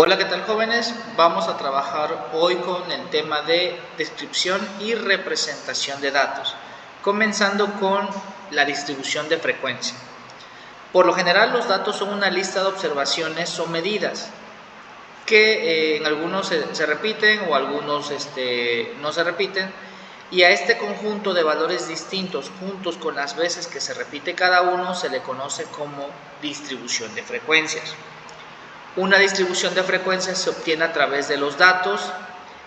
Hola, ¿qué tal, jóvenes? Vamos a trabajar hoy con el tema de descripción y representación de datos, comenzando con la distribución de frecuencia. Por lo general, los datos son una lista de observaciones o medidas que en algunos se repiten o algunos no se repiten, y a este conjunto de valores distintos juntos con las veces que se repite cada uno se le conoce como distribución de frecuencias. Una distribución de frecuencias se obtiene a través de los datos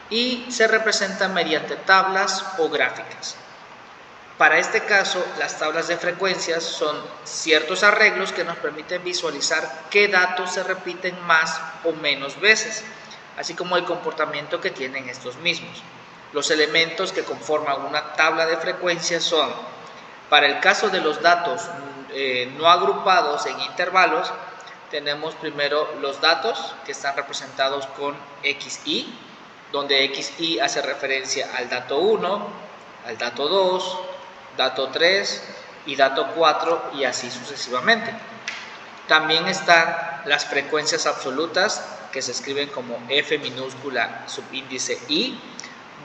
y se representa mediante tablas o gráficas. Para este caso, las tablas de frecuencias son ciertos arreglos que nos permiten visualizar qué datos se repiten más o menos veces, así como el comportamiento que tienen estos mismos. Los elementos que conforman una tabla de frecuencias son, para el caso de los datos no agrupados en intervalos, tenemos primero los datos que están representados con XY, donde XY hace referencia al dato 1, al dato 2, dato 3 y dato 4 y así sucesivamente. También están las frecuencias absolutas que se escriben como F minúscula subíndice I,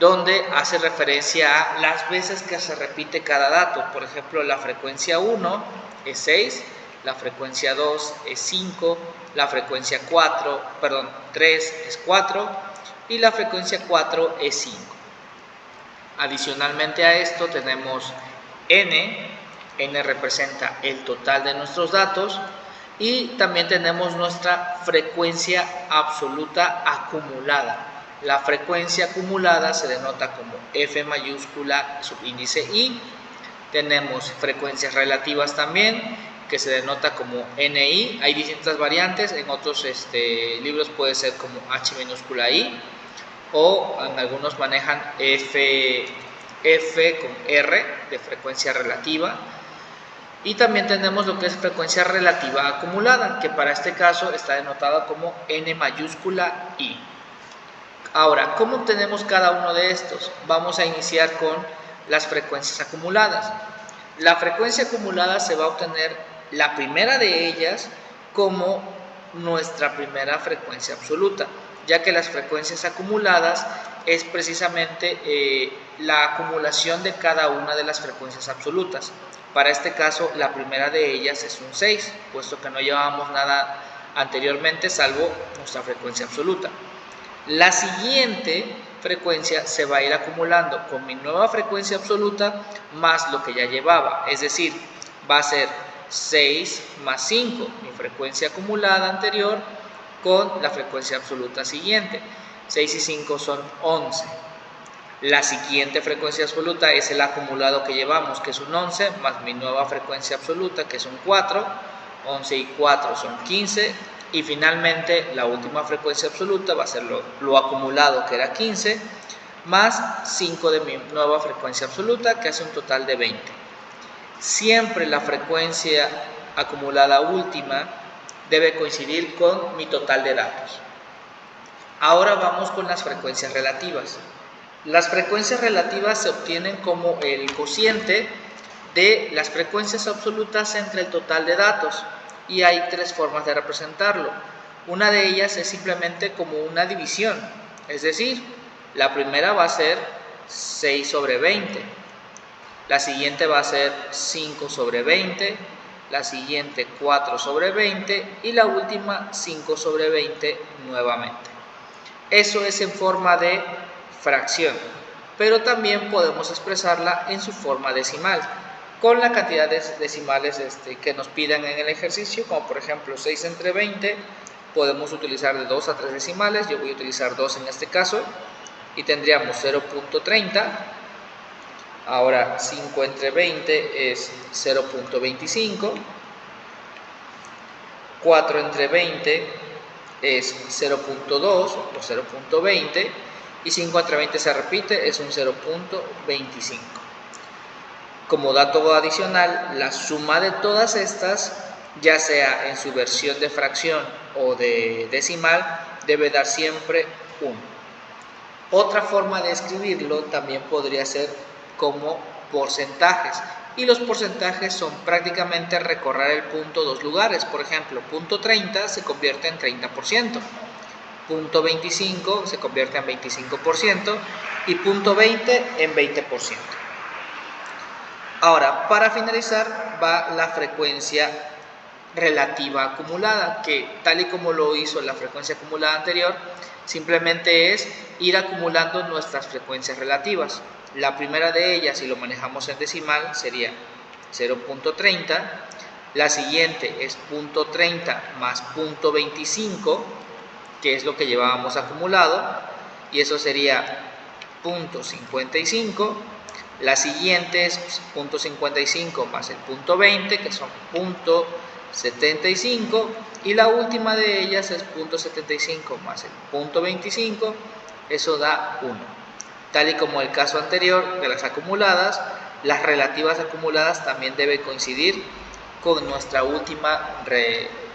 donde hace referencia a las veces que se repite cada dato. Por ejemplo, la frecuencia 1 es 6, la frecuencia 2 es 5, la frecuencia 3 es 4 y la frecuencia 4 es 5. Adicionalmente a esto tenemos N representa el total de nuestros datos, y también tenemos nuestra frecuencia absoluta acumulada. La frecuencia acumulada se denota como F mayúscula subíndice I. Tenemos frecuencias relativas también, que se denota como NI. Hay distintas variantes, en otros libros puede ser como H minúscula I, o en algunos manejan F con R de frecuencia relativa. Y también tenemos lo que es frecuencia relativa acumulada, que para este caso está denotada como N mayúscula I. Ahora, ¿cómo obtenemos cada uno de estos? Vamos a iniciar con las frecuencias acumuladas. La frecuencia acumulada se va a obtener la primera de ellas como nuestra primera frecuencia absoluta, ya que las frecuencias acumuladas es precisamente la acumulación de cada una de las frecuencias absolutas. Para este caso, la primera de ellas es un 6, puesto que no llevábamos nada anteriormente salvo nuestra frecuencia absoluta. La siguiente frecuencia se va a ir acumulando con mi nueva frecuencia absoluta más lo que ya llevaba, es decir, va a ser 6 más 5, mi frecuencia acumulada anterior con la frecuencia absoluta siguiente. 6 y 5 son 11. La siguiente frecuencia absoluta es el acumulado que llevamos, que es un 11, más mi nueva frecuencia absoluta, que es un 4. 11 y 4 son 15. Y finalmente la última frecuencia absoluta va a ser lo acumulado, que era 15, más 5 de mi nueva frecuencia absoluta, que hace un total de 20. Siempre la frecuencia acumulada última debe coincidir con mi total de datos. Ahora vamos con las frecuencias relativas. Las frecuencias relativas se obtienen como el cociente de las frecuencias absolutas entre el total de datos, y hay tres formas de representarlo. Una de ellas es simplemente como una división, es decir, la primera va a ser 6 sobre 20, la siguiente va a ser 5 sobre 20, la siguiente 4 sobre 20 y la última 5 sobre 20 nuevamente. Eso es en forma de fracción, pero también podemos expresarla en su forma decimal, con la cantidad de decimales que nos pidan en el ejercicio, como por ejemplo 6 entre 20, podemos utilizar de 2 a 3 decimales, yo voy a utilizar 2 en este caso, y tendríamos 0.30, ahora 5 entre 20 es 0.25, 4 entre 20 es 0.2 o 0.20, y 5 entre 20 se repite, es un 0.25. Como dato adicional, la suma de todas estas, ya sea en su versión de fracción o de decimal, debe dar siempre 1. Otra forma de escribirlo también podría ser como porcentajes, y los porcentajes son prácticamente recorrer el punto dos lugares. Por ejemplo, punto 30 se convierte en 30%, .25 se convierte en 25% y .20 en 20%. Ahora, para finalizar va la frecuencia relativa acumulada, que tal y como lo hizo la frecuencia acumulada anterior, simplemente es ir acumulando nuestras frecuencias relativas. La primera de ellas, si lo manejamos en decimal, sería 0.30, la siguiente es .30 más .25, que es lo que llevábamos acumulado, y eso sería .55, la siguiente es .55 más el .20, que son .75, y la última de ellas es .75 más el .25, eso da 1. Tal y como el caso anterior de las acumuladas, las relativas acumuladas también deben coincidir con nuestra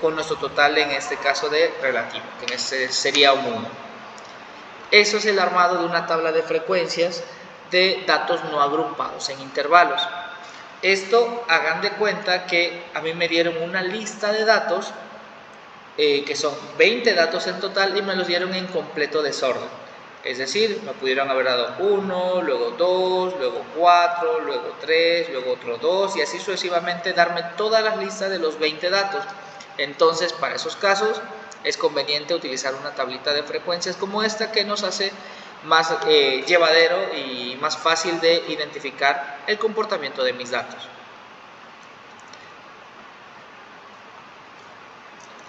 con nuestro total, en este caso de relativo, que en este sería un 1. Eso es el armado de una tabla de frecuencias de datos no agrupados en intervalos. Esto, hagan de cuenta que a mí me dieron una lista de datos, que son 20 datos en total, y me los dieron en completo desorden. Es decir, me pudieron haber dado 1, luego 2, luego 4, luego 3, luego otro 2, y así sucesivamente darme todas las listas de los 20 datos. Entonces, para esos casos, es conveniente utilizar una tablita de frecuencias como esta, que nos hace más llevadero y más fácil de identificar el comportamiento de mis datos.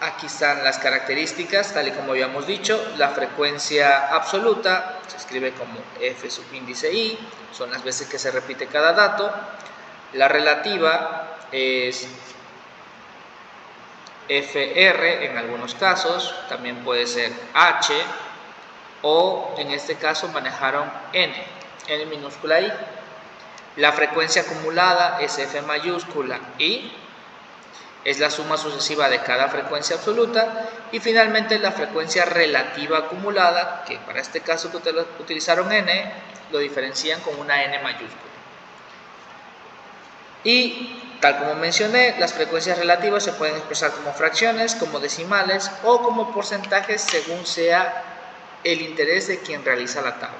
Aquí están las características, tal y como habíamos dicho. La frecuencia absoluta se escribe como F subíndice I, son las veces que se repite cada dato. La relativa es FR en algunos casos, también puede ser H, o en este caso manejaron N minúscula I. La frecuencia acumulada es F mayúscula I, es la suma sucesiva de cada frecuencia absoluta. Y finalmente la frecuencia relativa acumulada, que para este caso que utilizaron N, lo diferencian con una N mayúscula. Y tal como mencioné, las frecuencias relativas se pueden expresar como fracciones, como decimales o como porcentajes, según sea el interés de quien realiza la tabla.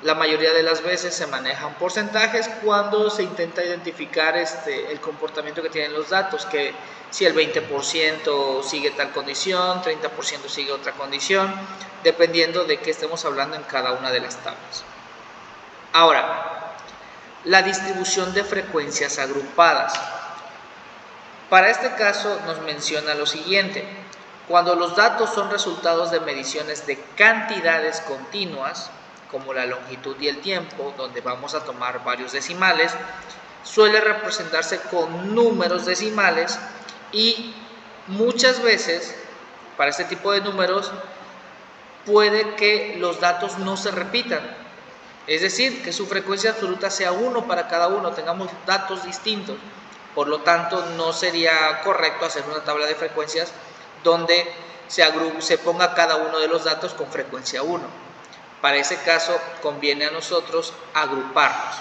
La mayoría de las veces se manejan porcentajes cuando se intenta identificar el comportamiento que tienen los datos, que si el 20% sigue tal condición, 30% sigue otra condición, dependiendo de qué estemos hablando en cada una de las tablas. Ahora, la distribución de frecuencias agrupadas. Para este caso nos menciona lo siguiente: cuando los datos son resultados de mediciones de cantidades continuas, como la longitud y el tiempo, donde vamos a tomar varios decimales, suele representarse con números decimales, y muchas veces para este tipo de números puede que los datos no se repitan, es decir, que su frecuencia absoluta sea 1 para cada uno, tengamos datos distintos. Por lo tanto, no sería correcto hacer una tabla de frecuencias donde se ponga cada uno de los datos con frecuencia 1. Para ese caso conviene a nosotros agruparlos.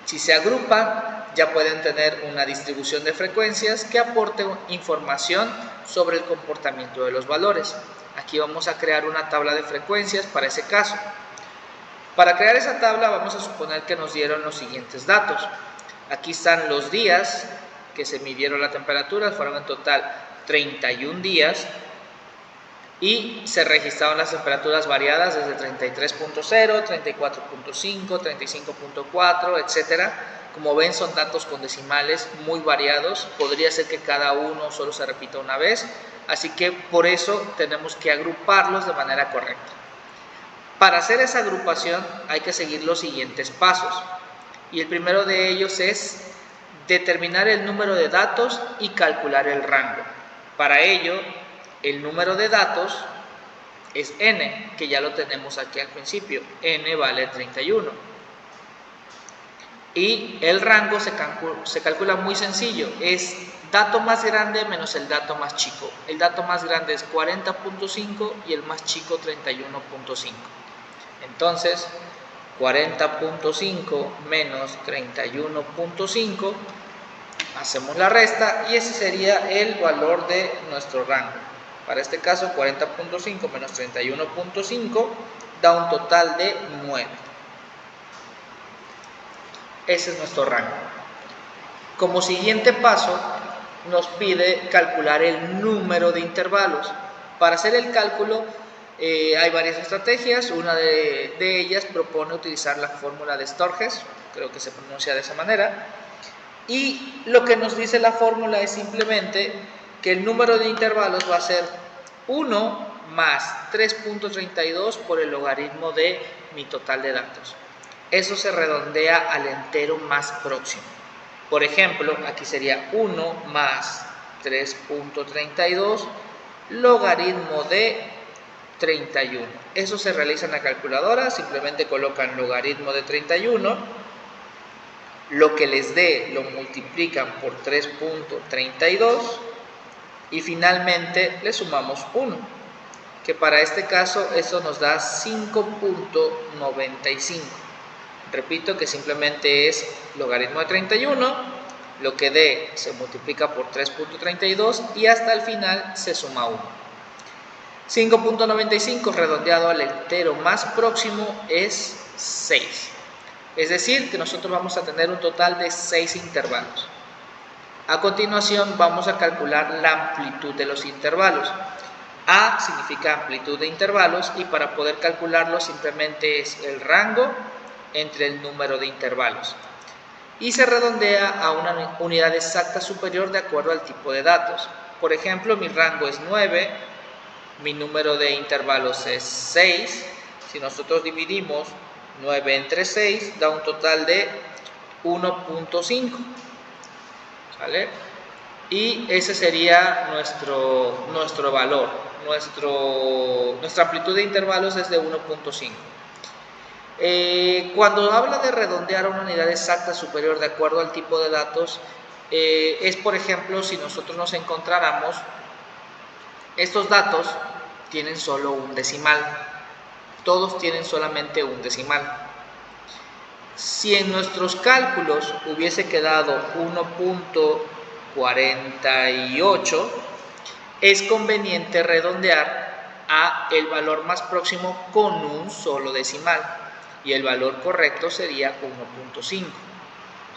Si se agrupan, ya pueden tener una distribución de frecuencias que aporte información sobre el comportamiento de los valores. Aquí vamos a crear una tabla de frecuencias para ese caso. Para crear esa tabla vamos a suponer que nos dieron los siguientes datos. Aquí están los días que se midieron la temperatura, fueron en total 31 días. Y se registraron las temperaturas variadas desde 33.0, 34.5, 35.4, etc. Como ven, son datos con decimales muy variados. Podría ser que cada uno solo se repita una vez. Así que por eso tenemos que agruparlos de manera correcta. Para hacer esa agrupación hay que seguir los siguientes pasos. Y el primero de ellos es determinar el número de datos y calcular el rango. Para ello, el número de datos es n, que ya lo tenemos aquí al principio. N vale 31. Y el rango se calcula muy sencillo. Es dato más grande menos el dato más chico. El dato más grande es 40.5 y el más chico 31.5. Entonces, 40.5 menos 31.5, hacemos la resta y ese sería el valor de nuestro rango. Para este caso 40.5 menos 31.5 da un total de 9. Ese es nuestro rango. Como siguiente paso nos pide calcular el número de intervalos. Para hacer el cálculo hay varias estrategias. Una de ellas propone utilizar la fórmula de Sturges, creo que se pronuncia de esa manera, y lo que nos dice la fórmula es simplemente que el número de intervalos va a ser 1 más 3.32 por el logaritmo de mi total de datos. Eso se redondea al entero más próximo. Por ejemplo, aquí sería 1 más 3.32 logaritmo de 31. Eso se realiza en la calculadora, simplemente colocan logaritmo de 31, lo que les dé lo multiplican por 3.32 y finalmente le sumamos 1, que para este caso eso nos da 5.95. Repito que simplemente es logaritmo de 31, lo que dé se multiplica por 3.32 y hasta el final se suma 1. 5.95 redondeado al entero más próximo es 6. Es decir, que nosotros vamos a tener un total de 6 intervalos. A continuación vamos a calcular la amplitud de los intervalos. A significa amplitud de intervalos y para poder calcularlo simplemente es el rango entre el número de intervalos. Y se redondea a una unidad exacta superior de acuerdo al tipo de datos. Por ejemplo, mi rango es 9, mi número de intervalos es 6. Si nosotros dividimos 9 entre 6 da un total de 1.5. ¿Sale? Y ese sería nuestro valor. Nuestra amplitud de intervalos es de 1.5. Cuando habla de redondear a una unidad exacta superior de acuerdo al tipo de datos, es por ejemplo si nosotros nos encontráramos, estos datos tienen solo un decimal, todos tienen solamente un decimal. Si en nuestros cálculos hubiese quedado 1.48, es conveniente redondear a el valor más próximo con un solo decimal y el valor correcto sería 1.5.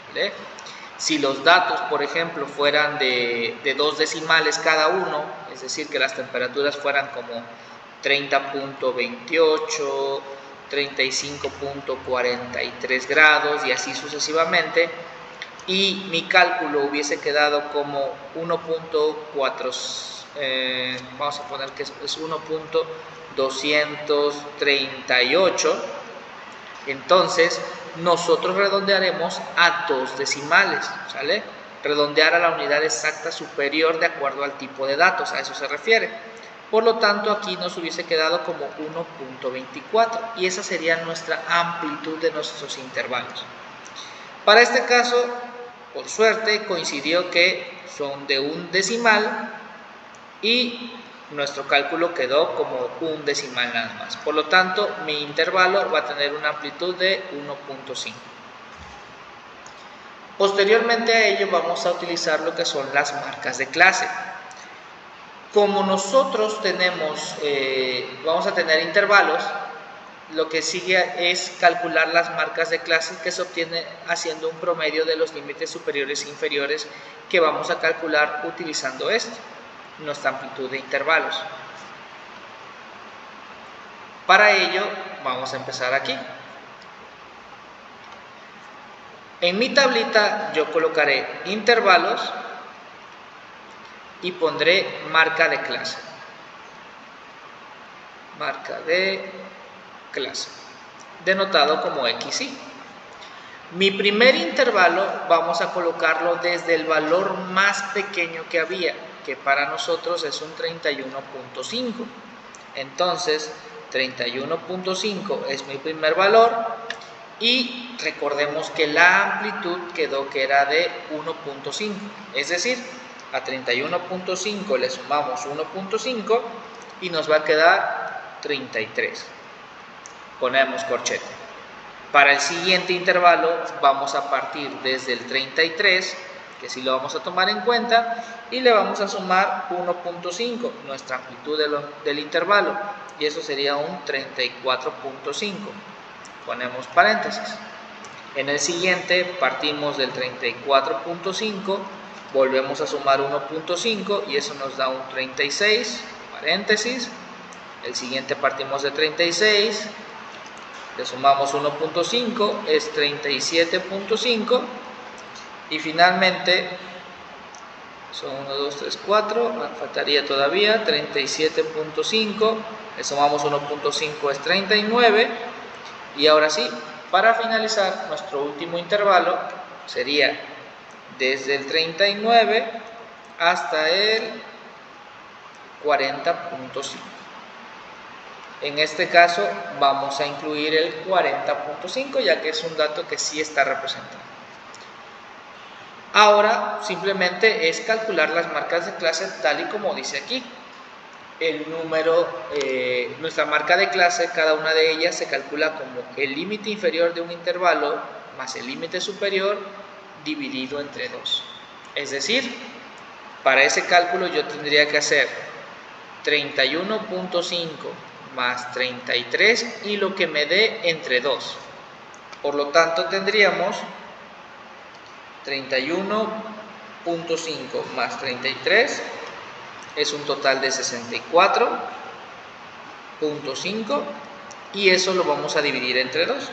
¿Vale? Si los datos, por ejemplo, fueran de 2 decimales cada uno, es decir, que las temperaturas fueran como 30.28, 35.43 grados y así sucesivamente, y mi cálculo hubiese quedado como 1.4, vamos a poner que es 1.238, entonces nosotros redondearemos a 2 decimales, ¿sale? Redondear a la unidad exacta superior de acuerdo al tipo de datos, a eso se refiere. Por lo tanto, aquí nos hubiese quedado como 1.24 y esa sería nuestra amplitud de nuestros intervalos. Para este caso, por suerte, coincidió que son de un decimal y nuestro cálculo quedó como un decimal nada más. Por lo tanto, mi intervalo va a tener una amplitud de 1.5. Posteriormente a ello vamos a utilizar lo que son las marcas de clase. Como nosotros vamos a tener intervalos, lo que sigue es calcular las marcas de clase que se obtiene haciendo un promedio de los límites superiores e inferiores que vamos a calcular utilizando nuestra amplitud de intervalos. Para ello vamos a empezar aquí. En mi tablita yo colocaré intervalos y pondré marca de clase. Marca de clase, denotado como XY. Mi primer intervalo vamos a colocarlo desde el valor más pequeño que había, que para nosotros es un 31.5. Entonces, 31.5 es mi primer valor y recordemos que la amplitud quedó que era de 1.5, es decir, a 31.5 le sumamos 1.5 y nos va a quedar 33. Ponemos corchete. Para el siguiente intervalo vamos a partir desde el 33, que sí lo vamos a tomar en cuenta, y le vamos a sumar 1.5, nuestra amplitud del intervalo, y eso sería un 34.5. Ponemos paréntesis. En el siguiente partimos del 34.5, volvemos a sumar 1.5 y eso nos da un 36, paréntesis. El siguiente partimos de 36, le sumamos 1.5, es 37.5, y finalmente son 1, 2, 3, 4, faltaría todavía 37.5, le sumamos 1.5, es 39, y ahora sí, para finalizar, nuestro último intervalo sería desde el 39 hasta el 40.5. En este caso vamos a incluir el 40.5, ya que es un dato que sí está representado. Ahora simplemente es calcular las marcas de clase tal y como dice aquí. El número, nuestra marca de clase, cada una de ellas se calcula como el límite inferior de un intervalo más el límite superior dividido entre 2. Es decir, para ese cálculo yo tendría que hacer 31.5 más 33 y lo que me dé entre 2. Por lo tanto tendríamos 31.5 más 33 es un total de 64.5 y eso lo vamos a dividir entre 2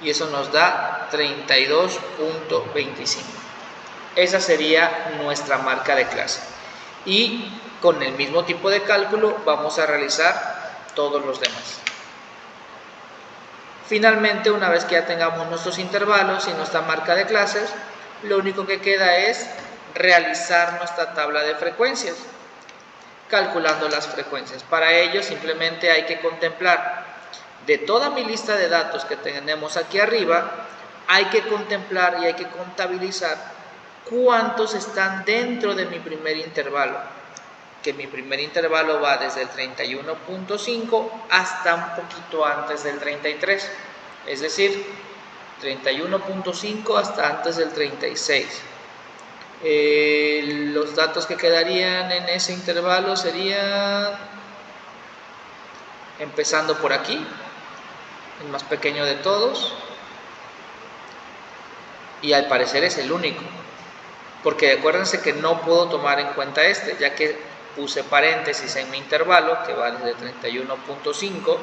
y eso nos da 32.25. Esa sería nuestra marca de clase, y con el mismo tipo de cálculo vamos a realizar todos los demás. Finalmente, una vez que ya tengamos nuestros intervalos y nuestra marca de clases, lo único que queda es realizar nuestra tabla de frecuencias, calculando las frecuencias. Para ello simplemente hay que contemplar de toda mi lista de datos que tenemos aquí arriba, hay que contemplar y hay que contabilizar cuántos están dentro de mi primer intervalo, que mi primer intervalo va desde el 31.5 hasta un poquito antes del 33, es decir, 31.5 hasta antes del 36. Los datos que quedarían en ese intervalo serían, empezando por aquí, el más pequeño de todos, y al parecer es el único, porque acuérdense que no puedo tomar en cuenta este, ya que puse paréntesis en mi intervalo que va desde 31.5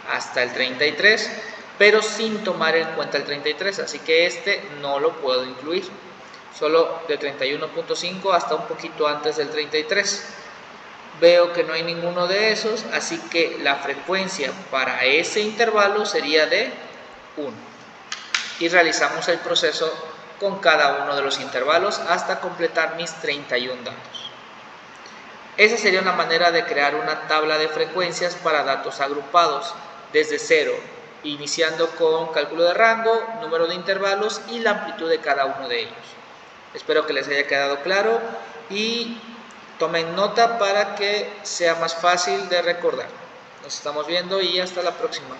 hasta el 33, pero sin tomar en cuenta el 33, así que este no lo puedo incluir, solo de 31.5 hasta un poquito antes del 33. Veo que no hay ninguno de esos, así que la frecuencia para ese intervalo sería de 1. Y realizamos el proceso con cada uno de los intervalos hasta completar mis 31 datos. Esa sería una manera de crear una tabla de frecuencias para datos agrupados desde cero, iniciando con cálculo de rango, número de intervalos y la amplitud de cada uno de ellos. Espero que les haya quedado claro y tomen nota para que sea más fácil de recordar. Nos estamos viendo y hasta la próxima.